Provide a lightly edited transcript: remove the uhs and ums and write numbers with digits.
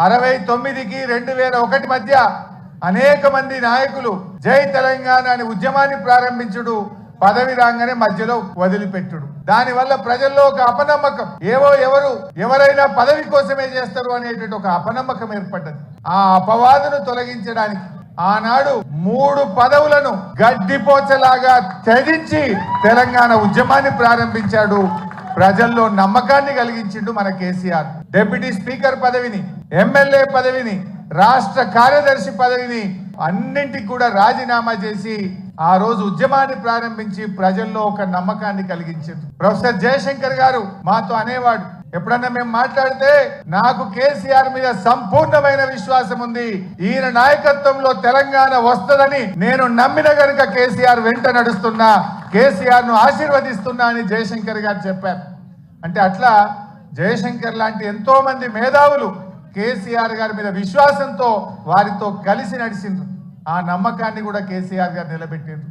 69కి 2001 మధ్య అనేక మంది నాయకులు జై తెలంగాణ అని ఉద్యమాన్ని ప్రారంభించుడు, పదవి రాగానే మధ్యలో వదిలిపెట్టుడు. దానివల్ల ప్రజల్లో ఒక అపనమ్మకం, ఎవరైనా పదవి కోసమే చేస్తారు అనేటువంటి ఒక అపనమ్మకం ఏర్పడ్డది. ఆ అపవాదును తొలగించడానికి ఆనాడు 3 పదవులను గడ్డిపోచలాగా త్యజించి తెలంగాణ ఉద్యమాన్ని ప్రారంభించాడు. ప్రజల్లో నమ్మకాన్ని కలిగించిండు మన కేసీఆర్. డిప్యూటీ స్పీకర్ పదవిని, ఎమ్మెల్యే పదవిని, రాష్ట్ర కార్యదర్శి పదవిని అన్నింటికి కూడా రాజీనామా చేసి ఆ రోజు ఉద్యమాన్ని ప్రారంభించి ప్రజల్లో ఒక నమ్మకాన్ని కలిగించారు. ప్రొఫెసర్ జయశంకర్ గారు మాతో అనేవాడు, ఎప్పుడన్నా మేము మాట్లాడితే నాకు కేసీఆర్ మీద సంపూర్ణమైన విశ్వాసం ఉంది, ఈయన నాయకత్వంలో తెలంగాణ వస్తుందని నేను నమ్మిన గనుక కేసీఆర్ వెంట నడుస్తున్నా, కేసీఆర్ ను ఆశీర్వదిస్తున్నా అని జయశంకర్ గారు చెప్పారు. అంటే అట్లా జయశంకర్ లాంటి ఎంతో మంది మేధావులు కేసీఆర్ గారి మీద విశ్వాసంతో వారితో కలిసి నడిచిండ్రు. ఆ నమ్మకాన్ని కూడా కేసీఆర్ గారు నిలబెట్టిండ్రు.